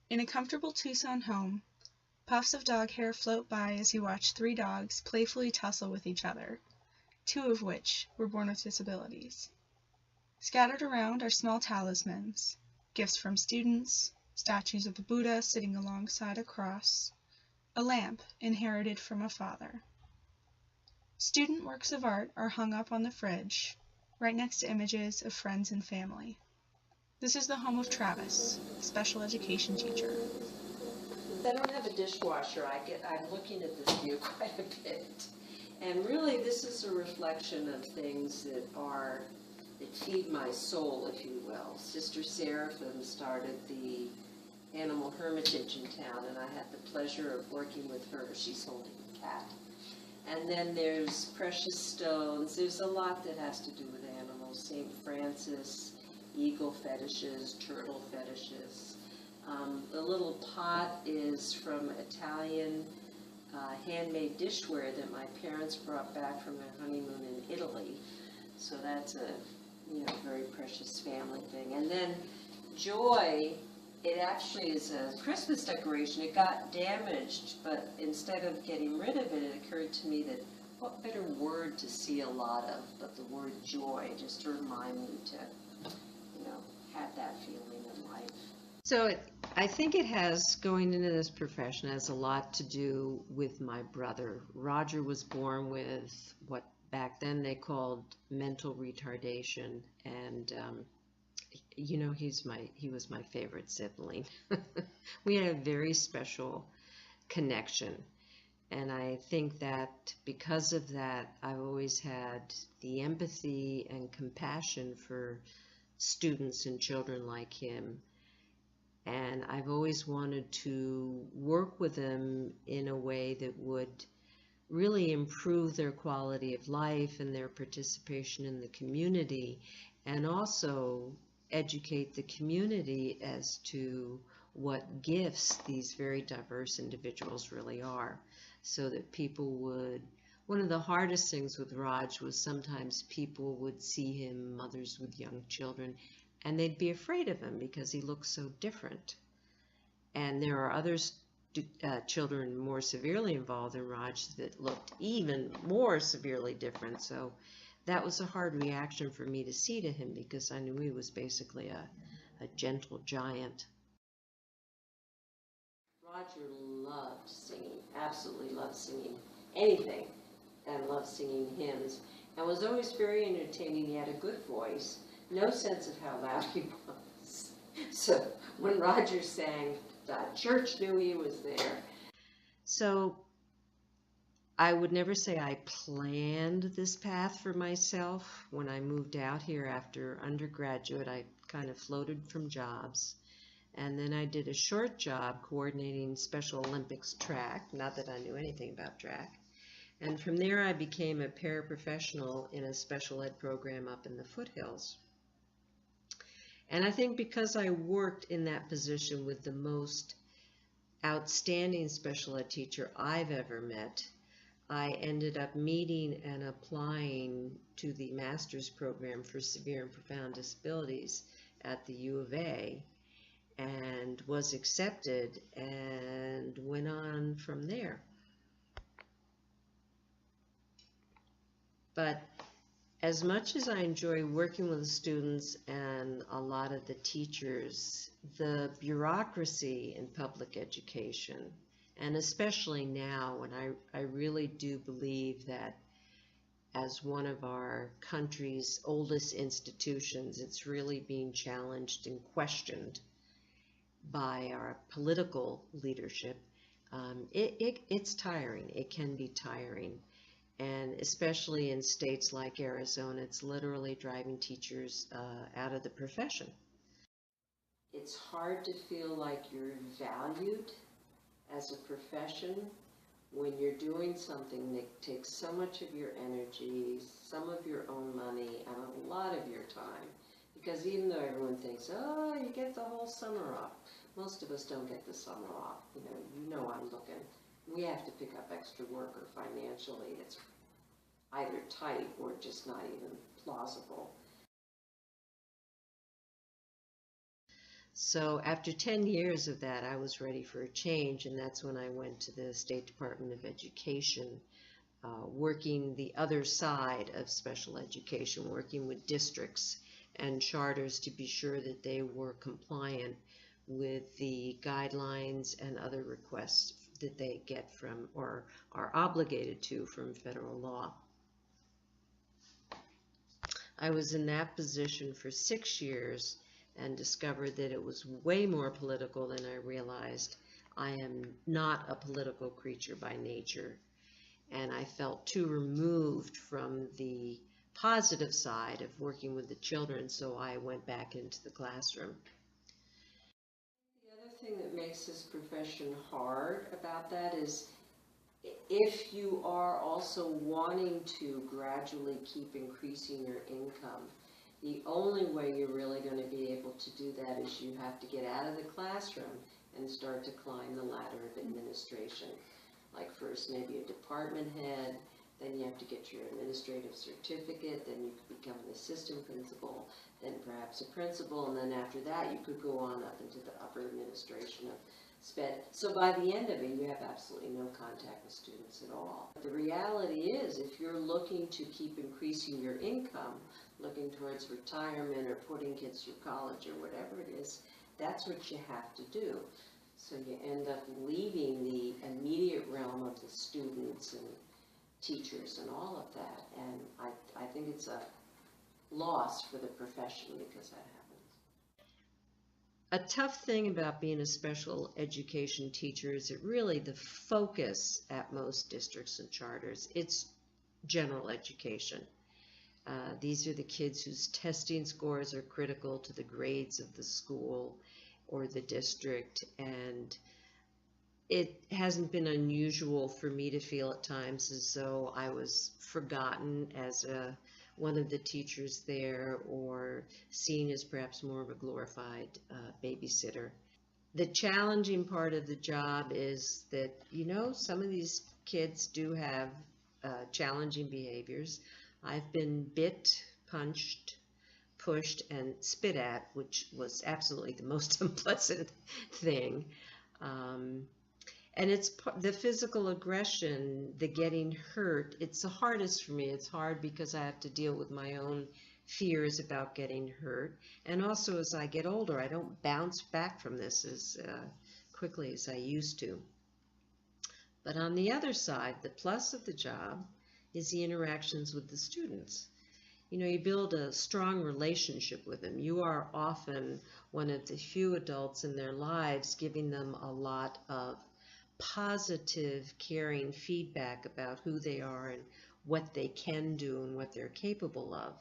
In a comfortable Tucson home, puffs of dog hair float by as you watch 3 dogs playfully tussle with each other, 2 of which were born with disabilities. Scattered around are small talismans, gifts from students, statues of the Buddha sitting alongside a cross, a lamp inherited from a father. Student works of art are hung up on the fridge, right next to images of friends and family. This is the home of Travis, a special education teacher. I don't have a dishwasher. I'm looking at this view quite a bit. And really this is a reflection of things that feed my soul, if you will. Sister Seraphim started the animal hermitage in town, and I had the pleasure of working with her. She's holding a cat. And then there's precious stones. There's a lot that has to do with animals. St. Francis, eagle fetishes, turtle fetishes. The little pot is from Italian handmade dishware that my parents brought back from their honeymoon in Italy. So that's a very precious family thing. And then joy, it actually is a Christmas decoration. It got damaged, but instead of getting rid of it, it occurred to me that what better word to see a lot of but the word joy, just to remind me to, have that feeling in life. So I think it has, going into this profession, has a lot to do with my brother. Roger was born with what back then they called mental retardation, and he was my favorite sibling. We had a very special connection, and I think that because of that, I've always had the empathy and compassion for students and children like him, and I've always wanted to work with them in a way that would really improve their quality of life and their participation in the community, and also educate the community as to what gifts these very diverse individuals really are, so that people would. One of the hardest things with Raj was sometimes people would see him, mothers with young children, and they'd be afraid of him because he looks so different. And there are other children more severely involved in Raj that looked even more severely different. So that was a hard reaction for me to see to him, because I knew he was basically a gentle giant. Roger loved singing, absolutely loved singing anything, and loved singing hymns, and was always very entertaining. He had a good voice, no sense of how loud he was. So when Roger sang, the church knew he was there. So I would never say I planned this path for myself. When I moved out here after undergraduate, I kind of floated from jobs. And then I did a short job coordinating Special Olympics track, not that I knew anything about track. And from there I became a paraprofessional in a special ed program up in the foothills. And I think because I worked in that position with the most outstanding special ed teacher I've ever met, I ended up meeting and applying to the master's program for severe and profound disabilities at the U of A, and was accepted and went on from there. But as much as I enjoy working with the students and a lot of the teachers, the bureaucracy in public education, and especially now when I really do believe that as one of our country's oldest institutions, it's really being challenged and questioned by our political leadership. It's tiring. It can be tiring. And especially in states like Arizona, it's literally driving teachers out of the profession. It's hard to feel like you're valued as a profession when you're doing something that takes so much of your energy, some of your own money, and a lot of your time. Because even though everyone thinks, oh, you get the whole summer off, most of us don't get the summer off. You know I'm looking. we have to pick up extra work, or financially it's either tight or just not even plausible. So after 10 years of that, I was ready for a change, and that's when I went to the State Department of Education, working the other side of special education, working with districts and charters to be sure that they were compliant with the guidelines and other requests that they get from or are obligated to from federal law. I was in that position for 6 years and discovered that it was way more political than I realized. I am not a political creature by nature, and I felt too removed from the positive side of working with the children, so I went back into the classroom. The other thing that makes this profession hard about that is if you are also wanting to gradually keep increasing your income, the only way you're really going to be able to do that is you have to get out of the classroom and start to climb the ladder of administration. Like first maybe a department head, then you have to get your administrative certificate, then you could become an assistant principal, then perhaps a principal, and then after that you could go on up into the upper administration of SPED. So by the end of it, you have absolutely no contact with students at all. The reality is, if you're looking to keep increasing your income, looking towards retirement or putting kids through college or whatever it is, that's what you have to do. So you end up leaving the immediate realm of the students and teachers and all of that. And I think it's a loss for the profession because that happens. A tough thing about being a special education teacher is that really the focus at most districts and charters, it's general education. These are the kids whose testing scores are critical to the grades of the school or the district, and it hasn't been unusual for me to feel at times as though I was forgotten as one of the teachers there, or seen as perhaps more of a glorified babysitter. The challenging part of the job is that, you know, some of these kids do have challenging behaviors. I've been bit, punched, pushed, and spit at, which was absolutely the most unpleasant thing. And it's the physical aggression, the getting hurt, it's the hardest for me. It's hard because I have to deal with my own fears about getting hurt. And also as I get older, I don't bounce back from this as quickly as I used to. But on the other side, the plus of the job is the interactions with the students. You know, you build a strong relationship with them. You are often one of the few adults in their lives giving them a lot of positive, caring feedback about who they are and what they can do and what they're capable of.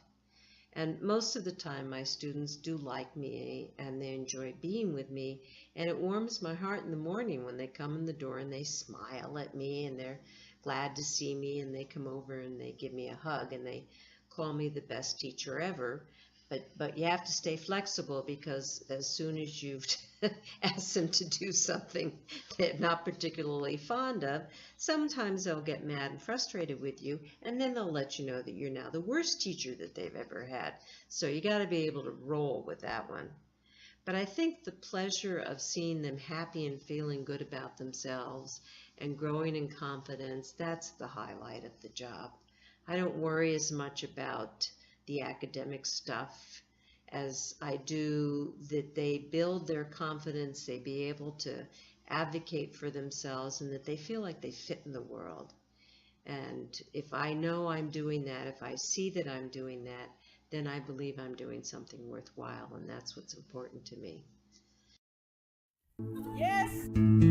And most of the time my students do like me and they enjoy being with me, and it warms my heart in the morning when they come in the door and they smile at me and they're glad to see me, and they come over and they give me a hug and they call me the best teacher ever. But you have to stay flexible, because as soon as you've asked them to do something they're not particularly fond of, sometimes they'll get mad and frustrated with you, and then they'll let you know that you're now the worst teacher that they've ever had. So you got to be able to roll with that one. But I think the pleasure of seeing them happy and feeling good about themselves and growing in confidence, that's the highlight of the job. I don't worry as much about the academic stuff as I do that they build their confidence, they be able to advocate for themselves, and that they feel like they fit in the world. And if I know I'm doing that, if I see that I'm doing that, then I believe I'm doing something worthwhile, and that's what's important to me. Yes!